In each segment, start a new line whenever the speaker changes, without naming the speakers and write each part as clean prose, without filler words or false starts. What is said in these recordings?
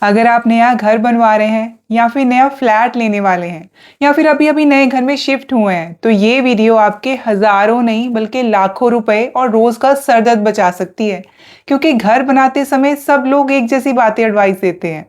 अगर आप नया घर बनवा रहे हैं या फिर नया फ्लैट लेने वाले हैं या फिर अभी अभी नए घर में शिफ्ट हुए हैं तो ये वीडियो आपके हज़ारों नहीं बल्कि लाखों रुपए और रोज़ का सर दर्द बचा सकती है। क्योंकि घर बनाते समय सब लोग एक जैसी बातें एडवाइस देते हैं,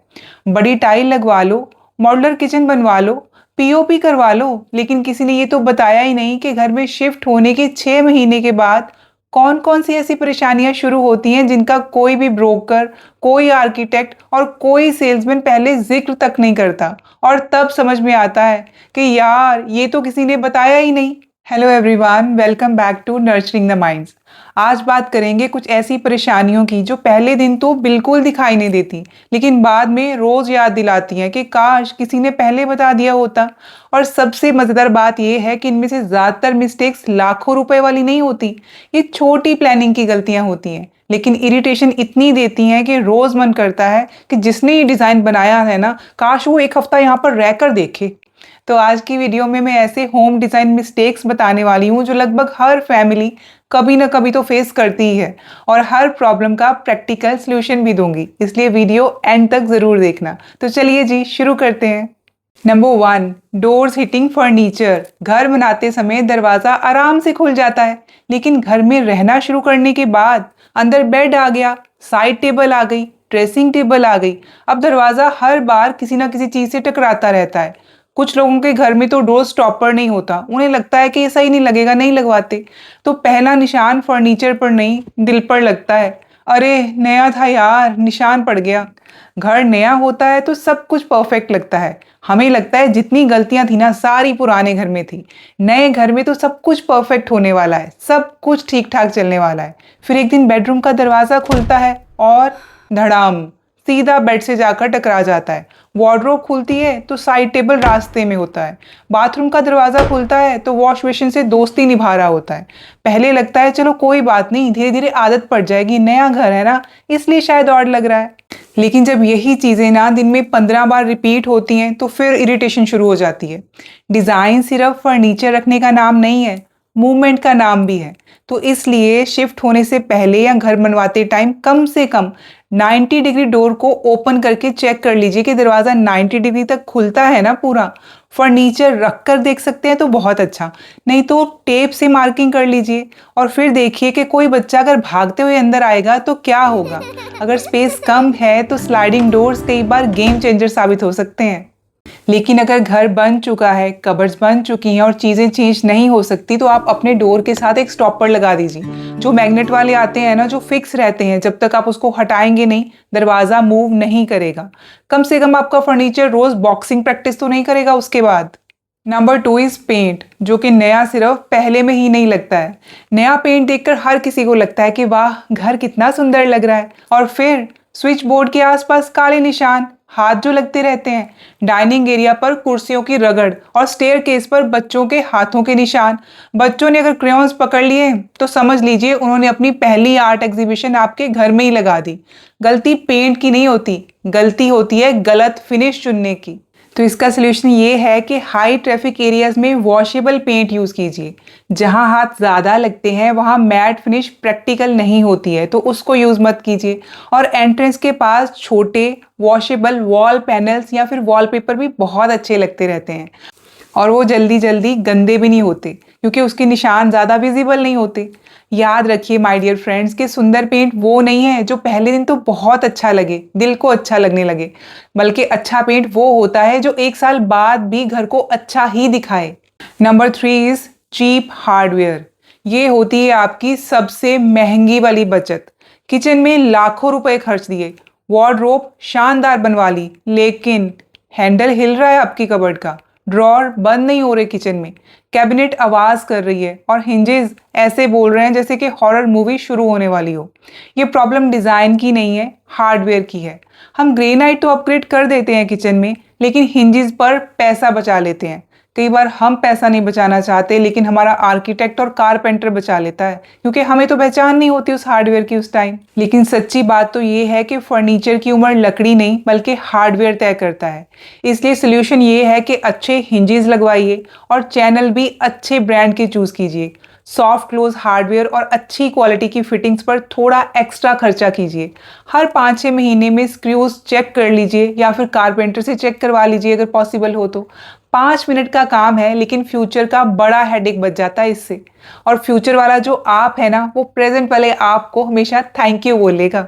बड़ी टाइल लगवा लो, मॉड्यूलर किचन बनवा लो, पीओपी करवा लो, लेकिन किसी ने ये तो बताया ही नहीं कि घर में शिफ्ट होने के 6 महीने के बाद कौन कौन सी ऐसी परेशानियां शुरू होती हैं जिनका कोई भी ब्रोकर, कोई आर्किटेक्ट और कोई सेल्समैन पहले जिक्र तक नहीं करता। और तब समझ में आता है कि यार ये तो किसी ने बताया ही नहीं। Hello everyone, welcome back to nurturing the minds. आज बात करेंगे कुछ ऐसी परेशानियों की जो पहले दिन तो बिल्कुल दिखाई नहीं देती, लेकिन बाद में रोज याद दिलाती हैं कि काश किसी ने पहले बता दिया होता। और सबसे मजेदार बात यह है कि इनमें से ज्यादातर मिस्टेक्स लाखों रुपए वाली नहीं होती, ये छोटी प्लानिंग की गलतियां होती हैं, लेकिन इरिटेशन इतनी देती हैं कि रोज मन करता है कि जिसने ये डिजाइन बनाया है ना, काश वो एक हफ्ता यहाँ पर रहकर देखे। तो आज की वीडियो में मैं ऐसे होम डिज़ाइन मिस्टेक्स बताने वाली हूँ जो लगभग हर फैमिली कभी ना कभी तो फेस करती ही है, और हर प्रॉब्लम का प्रैक्टिकल सॉल्यूशन भी दूंगी, इसलिए वीडियो एंड तक ज़रूर देखना। तो चलिए जी शुरू करते हैं। Number 1, doors hitting furniture. घर बनाते समय दरवाज़ा आराम से खुल जाता है, लेकिन घर में रहना शुरू करने के बाद अंदर बेड आ गया, साइड टेबल आ गई, ड्रेसिंग टेबल आ गई, अब दरवाज़ा हर बार किसी ना किसी चीज़ से टकराता रहता है। कुछ लोगों के घर में तो डोर स्टॉपर नहीं होता, उन्हें लगता है कि ये सही नहीं लगेगा, नहीं लगवाते। तो पहला निशान फर्नीचर पर नहीं, दिल पर लगता है। अरे नया था यार, निशान पड़ गया। घर नया होता है तो सब कुछ परफेक्ट लगता है, हमें लगता है जितनी गलतियां थी ना सारी पुराने घर में थी। नए घर में तो सब कुछ परफेक्ट होने वाला है, सब कुछ ठीक ठाक चलने वाला है। फिर एक दिन बेडरूम का दरवाज़ा खुलता है और धड़ाम, सीधा बेड से जाकर टकरा जाता है। वार्डरोब खुलती है तो साइड टेबल रास्ते में होता है। बाथरूम का दरवाज़ा खुलता है तो वॉश बेसिन से दोस्ती निभा रहा होता है। पहले लगता है चलो कोई बात नहीं, धीरे धीरे आदत पड़ जाएगी, नया घर है ना इसलिए शायद और लग रहा है। लेकिन जब यही चीज़ें ना दिन में 15 बार रिपीट होती हैं तो फिर इरिटेशन शुरू हो जाती है। डिज़ाइन सिर्फ फर्नीचर रखने का नाम नहीं है, मूवमेंट का नाम भी है। तो इसलिए शिफ्ट होने से पहले या घर बनवाते टाइम कम से कम 90 डिग्री डोर को ओपन करके चेक कर लीजिए कि दरवाज़ा 90 डिग्री तक खुलता है ना पूरा। फर्नीचर रख कर देख सकते हैं तो बहुत अच्छा, नहीं तो टेप से मार्किंग कर लीजिए। और फिर देखिए कि कोई बच्चा अगर भागते हुए अंदर आएगा तो क्या होगा। अगर स्पेस कम है तो स्लाइडिंग डोर्स कई बार गेम चेंजर साबित हो सकते हैं। लेकिन अगर घर बन चुका है, कबर्ड्स बन चुकी हैं और चीज़ें चेंज नहीं हो सकती, तो आप अपने डोर के साथ एक स्टॉपर लगा दीजिए। जो मैग्नेट वाले आते हैं ना, जो फिक्स रहते हैं, जब तक आप उसको हटाएंगे नहीं दरवाज़ा मूव नहीं करेगा। कम से कम आपका फर्नीचर रोज़ बॉक्सिंग प्रैक्टिस तो नहीं करेगा उसके बाद। नंबर 2 इज़ पेंट, जो कि नया सिर्फ पहले में ही नहीं लगता है। नया पेंट देखकर हर किसी को लगता है कि वाह घर कितना सुंदर लग रहा है, और फिर स्विच बोर्ड के आसपास काले निशान, हाथ जो लगते रहते हैं, डाइनिंग एरिया पर कुर्सियों की रगड़ और स्टेयर केस पर बच्चों के हाथों के निशान। बच्चों ने अगर क्रेयॉन्स पकड़ लिए तो समझ लीजिए उन्होंने अपनी पहली आर्ट एग्जीबिशन आपके घर में ही लगा दी। गलती पेंट की नहीं होती, गलती होती है गलत फिनिश चुनने की। तो इसका सलूशन ये है कि हाई ट्रैफिक एरियाज में वॉशेबल पेंट यूज़ कीजिए। जहाँ हाथ ज़्यादा लगते हैं वहाँ मैट फिनिश प्रैक्टिकल नहीं होती है, तो उसको यूज़ मत कीजिए। और एंट्रेंस के पास छोटे वॉशेबल वॉल पैनल्स या फिर वॉलपेपर भी बहुत अच्छे लगते रहते हैं, और वो जल्दी जल्दी गंदे भी नहीं होते क्योंकि उसके निशान ज़्यादा विजिबल नहीं होते। याद रखिए माय डियर फ्रेंड्स कि सुंदर पेंट वो नहीं है जो पहले दिन तो बहुत अच्छा लगे, दिल को अच्छा लगने लगे, बल्कि अच्छा पेंट वो होता है जो 1 साल बाद भी घर को अच्छा ही दिखाए। Number 3 is cheap hardware. ये होती है आपकी सबसे महंगी वाली बचत। किचन में लाखों रुपए खर्च दिए, वार्डरोब शानदार बनवा ली, लेकिन हैंडल हिल रहा है आपकी कबर्ड का, ड्रॉर बंद नहीं हो रहे किचन में, कैबिनेट आवाज़ कर रही है, और हिंजेस ऐसे बोल रहे हैं जैसे कि हॉरर मूवी शुरू होने वाली हो। ये प्रॉब्लम डिज़ाइन की नहीं है, हार्डवेयर की है। हम ग्रेनाइट तो अपग्रेड कर देते हैं किचन में, लेकिन हिंजेस पर पैसा बचा लेते हैं। कई बार हम पैसा नहीं बचाना चाहते, लेकिन हमारा आर्किटेक्ट और कारपेंटर बचा लेता है, क्योंकि हमें तो पहचान नहीं होती उस हार्डवेयर की उस टाइम। लेकिन सच्ची बात तो ये है कि फर्नीचर की उम्र लकड़ी नहीं बल्कि हार्डवेयर तय करता है। इसलिए सोल्यूशन ये है कि अच्छे हिंजेस लगवाइए और चैनल भी अच्छे ब्रांड के चूज़ कीजिए। सॉफ्ट क्लोज हार्डवेयर और अच्छी क्वालिटी की फिटिंग्स पर थोड़ा एक्स्ट्रा खर्चा कीजिए। हर 5-6 महीने में स्क्रूज चेक कर लीजिए या फिर कारपेंटर से चेक करवा लीजिए अगर पॉसिबल हो तो। 5 मिनट का काम है लेकिन फ्यूचर का बड़ा हेडेक बच जाता है इससे। और फ्यूचर वाला जो आप है ना, वो प्रेजेंट वाले आप को हमेशा थैंक यू बोलेगा।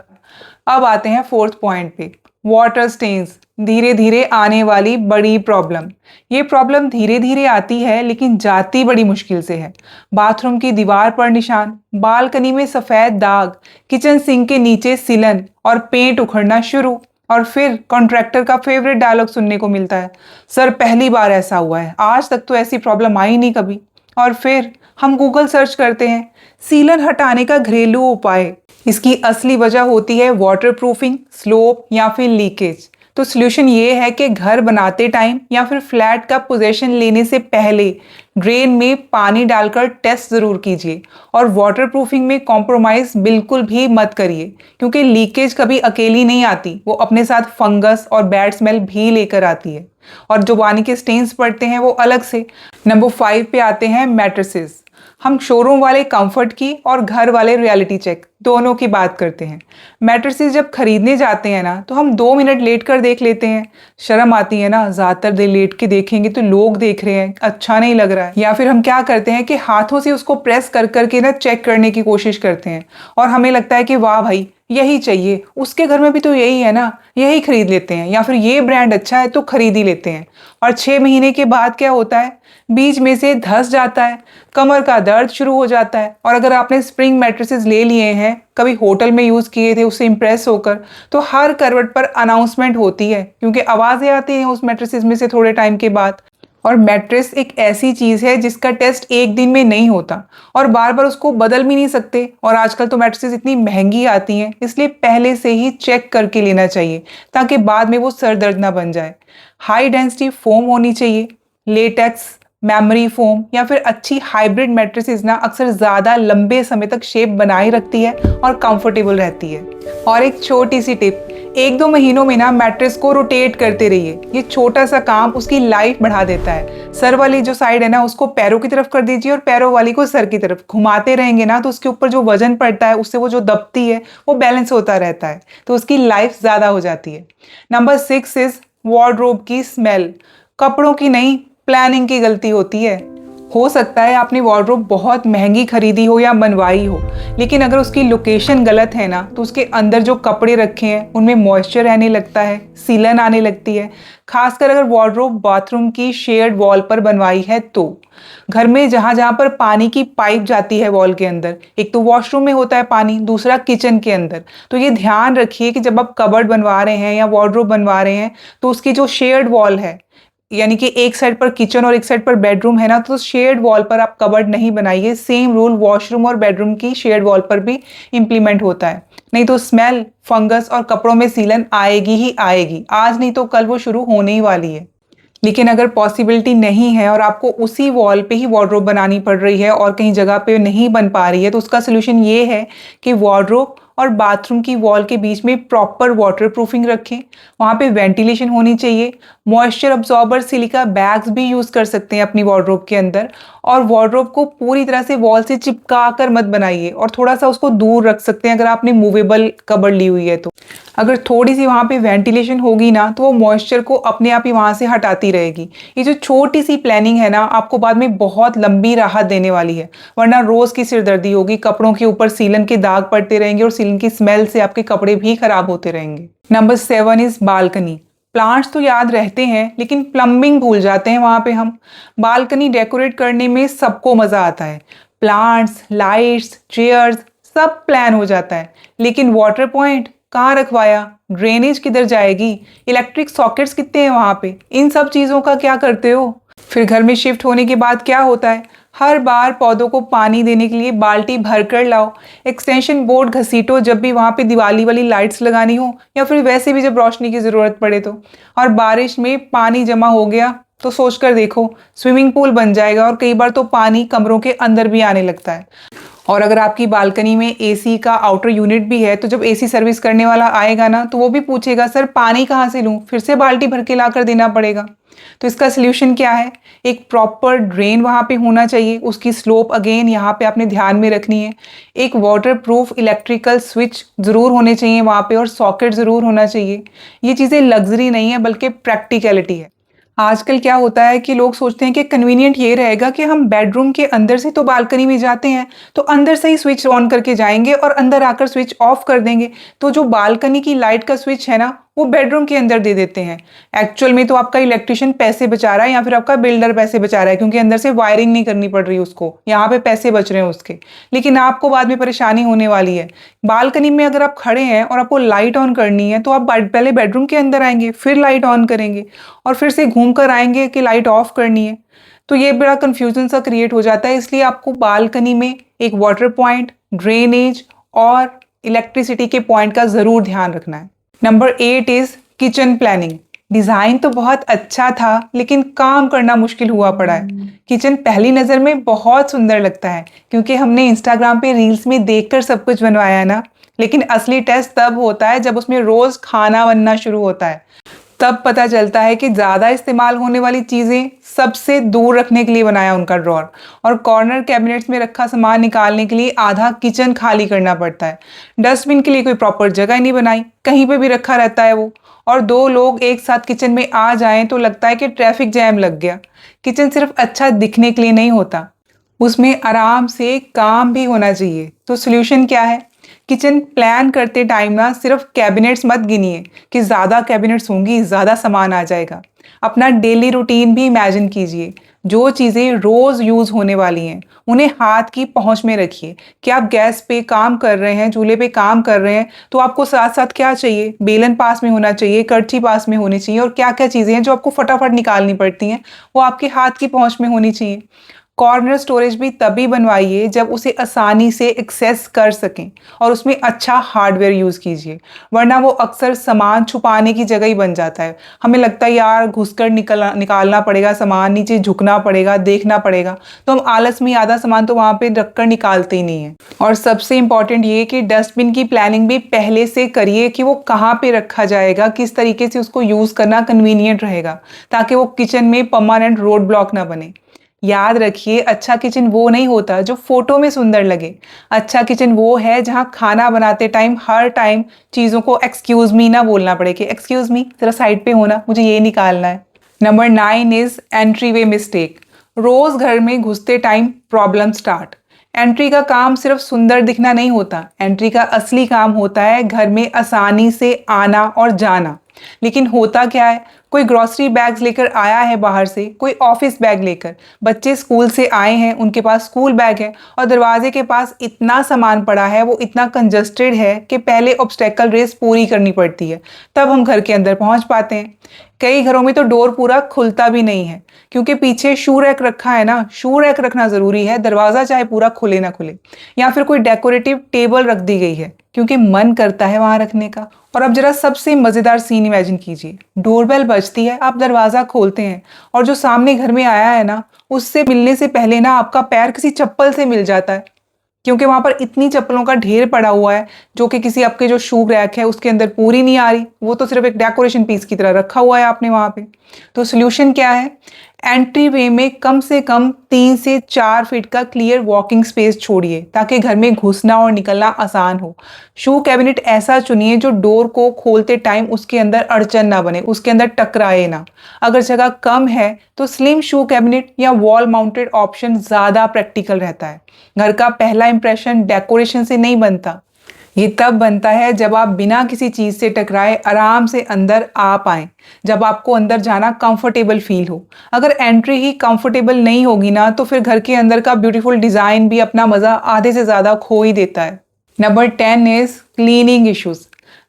अब आते हैं फोर्थ पॉइंट पे, वाटर स्टेन्स, धीरे धीरे आने वाली बड़ी प्रॉब्लम। ये प्रॉब्लम धीरे धीरे आती है लेकिन जाती बड़ी मुश्किल से है। बाथरूम की दीवार पर निशान, बालकनी में सफेद दाग, किचन सिंक के नीचे सिलन और पेंट उखड़ना शुरू। और फिर कॉन्ट्रैक्टर का फेवरेट डायलॉग सुनने को मिलता है, सर पहली बार ऐसा हुआ है, आज तक तो ऐसी प्रॉब्लम आई नहीं कभी। और फिर हम गूगल सर्च करते हैं सीलन हटाने का घरेलू उपाय। इसकी असली वजह होती है वाटरप्रूफिंग, स्लोप या फिर लीकेज। तो सॉल्यूशन ये है कि घर बनाते टाइम या फिर फ्लैट का पोजीशन लेने से पहले ड्रेन में पानी डालकर टेस्ट ज़रूर कीजिए। और वाटरप्रूफिंग में कॉम्प्रोमाइज़ बिल्कुल भी मत करिए, क्योंकि लीकेज कभी अकेली नहीं आती, वो अपने साथ फंगस और बैड स्मेल भी लेकर आती है। और जो पानी के स्टेन्स पड़ते हैं वो अलग से। नंबर 5 पे आते हैं मैट्रेसेस। हम शोरूम वाले कंफर्ट की और घर वाले रियलिटी चेक दोनों की बात करते हैं। मैट्रेसेस जब खरीदने जाते हैं ना, तो हम 2 मिनट लेट कर देख लेते हैं, शर्म आती है ना, ज़्यादातर देर लेट के देखेंगे तो लोग देख रहे हैं, अच्छा नहीं लग रहा है। या फिर हम क्या करते हैं कि हाथों से उसको प्रेस कर करके ना चेक करने की कोशिश करते हैं और हमें लगता है कि वाह भाई यही चाहिए, उसके घर में भी तो यही है ना, यही खरीद लेते हैं, या फिर ये ब्रांड अच्छा है तो खरीद ही लेते हैं। और 6 महीने के बाद क्या होता है, बीच में से धस जाता है, कमर का दर्द शुरू हो जाता है। और अगर आपने स्प्रिंग मैट्रेसेस ले लिए हैं, कभी होटल में यूज़ किए थे उससे इम्प्रेस होकर, तो हर करवट पर अनाउंसमेंट होती है, क्योंकि आवाज़ें आती हैं उस मैट्रेसेस में से थोड़े टाइम के बाद। और मैट्रेस एक ऐसी चीज़ है जिसका टेस्ट एक दिन में नहीं होता और बार बार उसको बदल भी नहीं सकते। और आजकल तो मैट्रेसेस इतनी महंगी आती हैं, इसलिए पहले से ही चेक करके लेना चाहिए ताकि बाद में वो सर दर्द ना बन जाए। हाई डेंसिटी फोम होनी चाहिए, लेटेक्स, मेमोरी फोम या फिर अच्छी हाइब्रिड मैट्रेसेस ना अक्सर ज़्यादा लंबे समय तक शेप बनाए रखती है और कंफर्टेबल रहती है। और एक छोटी सी टिप, 1-2 महीनों में ना मैट्रेस को रोटेट करते रहिए। ये छोटा सा काम उसकी लाइफ बढ़ा देता है। सर वाली जो साइड है ना, उसको पैरों की तरफ कर दीजिए और पैरों वाली को सर की तरफ घुमाते रहेंगे ना, तो उसके ऊपर जो वजन पड़ता है उससे वो जो दबती है वो बैलेंस होता रहता है, तो उसकी लाइफ ज़्यादा हो जाती है। नंबर 6 इज वार्डरोब की स्मेल। कपड़ों की नहीं, प्लानिंग की गलती होती है। हो सकता है आपने वार्डरोब बहुत महंगी खरीदी हो या बनवाई हो, लेकिन अगर उसकी लोकेशन गलत है ना, तो उसके अंदर जो कपड़े रखे हैं उनमें मॉइस्चर रहने लगता है, सीलन आने लगती है। खासकर अगर वार्डरोब बाथरूम की शेयर्ड वॉल पर बनवाई है तो। घर में जहाँ जहाँ पर पानी की पाइप जाती है वॉल के अंदर, एक तो वॉशरूम में होता है पानी, दूसरा किचन के अंदर, तो ये ध्यान रखिए कि जब आप कबर्ड बनवा रहे हैं या वार्डरोब बनवा रहे हैं तो उसकी जो शेयर्ड वॉल है, यानी कि एक साइड पर किचन और एक साइड पर बेडरूम है ना, तो शेयर्ड वॉल पर आप कबर्ड नहीं बनाइए। सेम रूल वॉशरूम और बेडरूम की शेयर्ड वॉल पर भी इम्प्लीमेंट होता है, नहीं तो स्मेल, फंगस और कपड़ों में सीलन आएगी ही आएगी। आज नहीं तो कल वो शुरू होने ही वाली है। लेकिन अगर पॉसिबिलिटी नहीं है और आपको उसी वॉल पे ही वार्डरोब बनानी पड़ रही है और कहीं जगह पे नहीं बन पा रही है, तो उसका सोल्यूशन ये है कि वार्डरोब और बाथरूम की वॉल के बीच में प्रॉपर वाटर प्रूफिंग रखें। वहाँ पे वेंटिलेशन होनी चाहिए। मॉइस्चर अब्जॉर्बर सिलिका बैग्स भी यूज़ कर सकते हैं अपनी वार्डरोब के अंदर। और वार्डरोब को पूरी तरह से वॉल से चिपका कर मत बनाइए और थोड़ा सा उसको दूर रख सकते हैं अगर आपने मूवेबल कबर्ड ली हुई है तो। अगर थोड़ी सी वहाँ पे वेंटिलेशन होगी ना, तो वो मॉइस्चर को अपने आप ही वहाँ से हटाती रहेगी। ये जो छोटी सी प्लानिंग है ना, आपको बाद में बहुत लंबी राहत देने वाली है, वरना रोज़ की सिरदर्दी होगी, कपड़ों के ऊपर सीलन के दाग पड़ते रहेंगे और सीलन की स्मेल से आपके कपड़े भी खराब होते रहेंगे। Number 7 is balcony. प्लांट्स तो याद रहते हैं लेकिन प्लम्बिंग भूल जाते हैं वहाँ पे हम। बालकनी डेकोरेट करने में सबको मज़ा आता है, प्लांट्स, लाइट्स, चेयर्स सब प्लान हो जाता है, लेकिन वाटर पॉइंट कहाँ रखवाया, ड्रेनेज किधर जाएगी, इलेक्ट्रिक सॉकेट्स कितने हैं वहाँ पे, इन सब चीज़ों का क्या करते हो। फिर घर में शिफ्ट होने के बाद क्या होता है, हर बार पौधों को पानी देने के लिए बाल्टी भर कर लाओ, एक्सटेंशन बोर्ड घसीटो जब भी वहाँ पे दिवाली वाली लाइट्स लगानी हो या फिर वैसे भी जब रोशनी की ज़रूरत पड़े तो। और बारिश में पानी जमा हो गया तो सोच कर देखो, स्विमिंग पूल बन जाएगा और कई बार तो पानी कमरों के अंदर भी आने लगता है। और अगर आपकी बालकनी में एसी का आउटर यूनिट भी है, तो जब एसी सर्विस करने वाला आएगा ना, तो वो भी पूछेगा सर पानी कहाँ से लूँ, फिर से बाल्टी भर के ला कर देना पड़ेगा। तो इसका सोल्यूशन क्या है? एक प्रॉपर ड्रेन वहाँ पे होना चाहिए, उसकी स्लोप अगेन यहाँ पे आपने ध्यान में रखनी है। एक वाटर प्रूफ इलेक्ट्रिकल स्विच ज़रूर होने चाहिए वहाँ पे और सॉकेट ज़रूर होना चाहिए। ये चीज़ें लग्जरी नहीं है बल्कि प्रैक्टिकलिटी है। आजकल क्या होता है कि लोग सोचते हैं कि कन्वीनियंट ये रहेगा कि हम बेडरूम के अंदर से तो बालकनी में जाते हैं, तो अंदर से ही स्विच ऑन करके जाएंगे और अंदर आकर स्विच ऑफ कर देंगे। तो जो बालकनी की लाइट का स्विच है ना, वो बेडरूम के अंदर दे देते हैं। एक्चुअल में तो आपका इलेक्ट्रिशियन पैसे बचा रहा है या फिर आपका बिल्डर पैसे बचा रहा है, क्योंकि अंदर से वायरिंग नहीं करनी पड़ रही उसको, यहाँ पे पैसे बच रहे हैं उसके। लेकिन आपको बाद में परेशानी होने वाली है। बालकनी में अगर आप खड़े हैं और आपको लाइट ऑन करनी है, तो आप पहले बेडरूम के अंदर आएंगे, फिर लाइट ऑन करेंगे और फिर से घूम कर आएंगे कि लाइट ऑफ करनी है। तो ये बड़ा कंफ्यूजन सा क्रिएट हो जाता है। इसलिए आपको बालकनी में एक वाटर पॉइंट, ड्रेनेज और इलेक्ट्रिसिटी के पॉइंट का ज़रूर ध्यान रखना है। Number 8 is kitchen planning. Design तो बहुत अच्छा था लेकिन काम करना मुश्किल हुआ पड़ा है। किचन पहली नज़र में बहुत सुंदर लगता है क्योंकि हमने इंस्टाग्राम पे रील्स में देखकर सब कुछ बनवाया है ना, लेकिन असली टेस्ट तब होता है जब उसमें रोज़ खाना बनना शुरू होता है। तब पता चलता है कि ज़्यादा इस्तेमाल होने वाली चीज़ें सबसे दूर रखने के लिए बनाया उनका ड्रॉर, और कॉर्नर कैबिनेट्स में रखा सामान निकालने के लिए आधा किचन खाली करना पड़ता है। डस्टबिन के लिए कोई प्रॉपर जगह नहीं बनाई, कहीं पे भी रखा रहता है वो। और दो लोग एक साथ किचन में आ जाएं तो लगता है कि ट्रैफिक जैम लग गया। किचन सिर्फ अच्छा दिखने के लिए नहीं होता, उसमें आराम से काम भी होना चाहिए। तो सोल्यूशन क्या है? किचन प्लान करते टाइम ना सिर्फ कैबिनेट्स मत गिनिए कि ज़्यादा कैबिनेट्स होंगी ज़्यादा सामान आ जाएगा। अपना डेली रूटीन भी इमेजिन कीजिए। जो चीज़ें रोज़ यूज़ होने वाली हैं उन्हें हाथ की पहुंच में रखिए। कि आप गैस पे काम कर रहे हैं, चूल्हे पे काम कर रहे हैं, तो आपको साथ साथ क्या चाहिए? बेलन पास में होना चाहिए, कड़छी पास में होनी चाहिए, और क्या क्या चीज़ें हैं जो आपको फटाफट निकालनी पड़ती हैं वो आपके हाथ की पहुंच में होनी चाहिए। कॉर्नर स्टोरेज भी तभी बनवाइए जब उसे आसानी से एक्सेस कर सकें और उसमें अच्छा हार्डवेयर यूज़ कीजिए, वरना वो अक्सर सामान छुपाने की जगह ही बन जाता है। हमें लगता है यार घुसकर निकालना पड़ेगा सामान, नीचे झुकना पड़ेगा, देखना पड़ेगा, तो हम आलस में आधा सामान तो वहाँ पे रखकर निकालते ही नहीं है। और सबसे इम्पॉर्टेंट ये कि डस्टबिन की प्लानिंग भी पहले से करिए कि वो कहाँ पे रखा जाएगा, किस तरीके से उसको यूज़ करना कन्वीनियंट रहेगा, ताकि वो किचन में परमानेंट रोड ब्लॉक ना बने। याद रखिए, अच्छा किचन वो नहीं होता जो फोटो में सुंदर लगे। अच्छा किचन वो है जहाँ खाना बनाते टाइम हर टाइम चीज़ों को एक्सक्यूज मी ना बोलना पड़े कि एक्सक्यूज मी जरा साइड पे होना, मुझे ये निकालना है। Number 9 is entry way mistake. रोज घर में घुसते टाइम प्रॉब्लम स्टार्ट। एंट्री का काम सिर्फ सुंदर दिखना नहीं होता, एंट्री का असली काम होता है घर में आसानी से आना और जाना। लेकिन होता क्या है, कोई ग्रॉसरी बैग्स लेकर आया है बाहर से, कोई ऑफिस बैग लेकर, बच्चे स्कूल से आए हैं उनके पास स्कूल बैग है और दरवाजे के पास इतना सामान पड़ा है, वो इतना कंजस्टेड है कि पहले ऑब्स्टेकल रेस पूरी करनी पड़ती है, तब हम घर के अंदर पहुंच पाते हैं। कई घरों में तो डोर पूरा खुलता भी नहीं है क्योंकि पीछे शू रैक रखा है ना, शू रैक रखना जरूरी है, दरवाजा चाहे पूरा खुले ना खुले। या फिर कोई डेकोरेटिव टेबल रख दी गई है क्योंकि मन करता है वहां रखने का। और अब जरा सबसे मजेदार सीन इमेजिन कीजिए, डोरबेल बजती है, आप दरवाजा खोलते हैं और जो सामने घर में आया है ना, उससे मिलने से पहले ना आपका पैर किसी चप्पल से मिल जाता है, क्योंकि वहां पर इतनी चप्पलों का ढेर पड़ा हुआ है जो कि किसी आपके जो शू रैक है उसके अंदर पूरी नहीं आ रही, वो तो सिर्फ एक डेकोरेशन पीस की तरह रखा हुआ है आपने वहां पे। तो सोल्यूशन क्या है? एंट्री वे में कम से कम 3 से 4 फीट का क्लियर वॉकिंग स्पेस छोड़िए ताकि घर में घुसना और निकलना आसान हो। शू कैबिनेट ऐसा चुनिए जो डोर को खोलते टाइम उसके अंदर अड़चन ना बने, उसके अंदर टकराए ना। अगर जगह कम है तो स्लिम शू कैबिनेट या वॉल माउंटेड ऑप्शन ज़्यादा प्रैक्टिकल रहता है। घर का पहला इंप्रेशन डेकोरेशन से नहीं बनता, ये तब बनता है जब आप बिना किसी चीज़ से टकराए आराम से अंदर आ पाएं, जब आपको अंदर जाना कंफर्टेबल फील हो। अगर एंट्री ही कंफर्टेबल नहीं होगी ना, तो फिर घर के अंदर का ब्यूटीफुल डिज़ाइन भी अपना मज़ा आधे से ज़्यादा खो ही देता है। Number 10 is cleaning issues.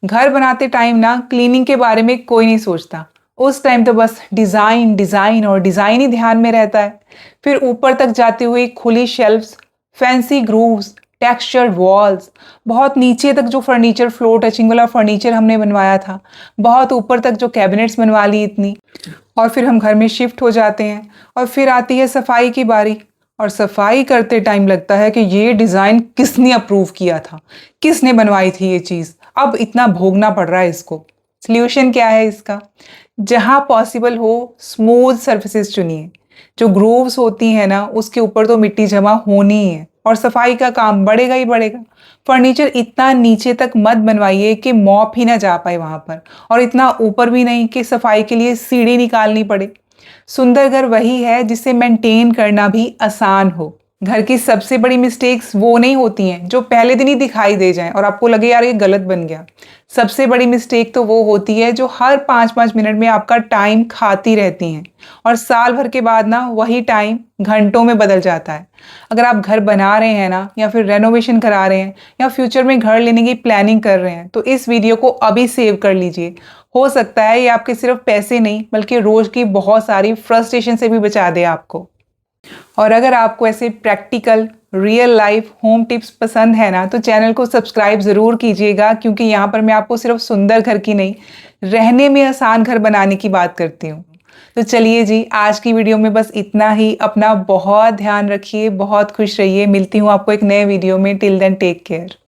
घर बनाते टाइम ना क्लीनिंग के बारे में कोई नहीं सोचता, उस टाइम तो बस डिज़ाइन डिज़ाइन और डिज़ाइन ही ध्यान में रहता है। फिर ऊपर तक जाती हुई खुली shelves, fancy grooves, textured walls, बहुत नीचे तक जो फर्नीचर, फ्लोर टचिंग वाला फर्नीचर हमने बनवाया था, बहुत ऊपर तक जो कैबिनेट्स बनवा ली इतनी, और फिर हम घर में शिफ्ट हो जाते हैं और फिर आती है सफाई की बारी। और सफाई करते टाइम लगता है कि ये डिज़ाइन किसने अप्रूव किया था, किसने बनवाई थी ये चीज़, अब इतना भोगना पड़ रहा है इसको। सॉल्यूशन क्या है इसका? जहां पॉसिबल हो स्मूथ सरफेसेस चुनिए। जो ग्रूव्स होती हैं ना उसके ऊपर तो मिट्टी जमा होनी ही है और सफाई का काम बढ़ेगा ही बढ़ेगा। फर्नीचर इतना नीचे तक मत बनवाइए कि मॉप ही ना जा पाए वहां पर, और इतना ऊपर भी नहीं कि सफाई के लिए सीढ़ी निकालनी पड़े। सुंदर घर वही है जिसे मेंटेन करना भी आसान हो। घर की सबसे बड़ी मिस्टेक्स वो नहीं होती हैं जो पहले दिन ही दिखाई दे जाएं और आपको लगे यार ये गलत बन गया। सबसे बड़ी मिस्टेक तो वो होती है जो हर 5-5 मिनट में आपका टाइम खाती रहती हैं, और साल भर के बाद ना वही टाइम घंटों में बदल जाता है। अगर आप घर बना रहे हैं ना, या फिर रेनोवेशन करा रहे हैं, या फ्यूचर में घर लेने की प्लानिंग कर रहे हैं, तो इस वीडियो को अभी सेव कर लीजिए। हो सकता है ये आपके सिर्फ पैसे नहीं बल्कि रोज की बहुत सारी फ्रस्ट्रेशन से भी बचा दे आपको। और अगर आपको ऐसे practical real life home tips पसंद है ना, तो चैनल को सब्सक्राइब ज़रूर कीजिएगा, क्योंकि यहाँ पर मैं आपको सिर्फ सुंदर घर की नहीं, रहने में आसान घर बनाने की बात करती हूँ। तो चलिए जी, आज की वीडियो में बस इतना ही। अपना बहुत ध्यान रखिए, बहुत खुश रहिए। मिलती हूँ आपको एक नए वीडियो में। Till then take care.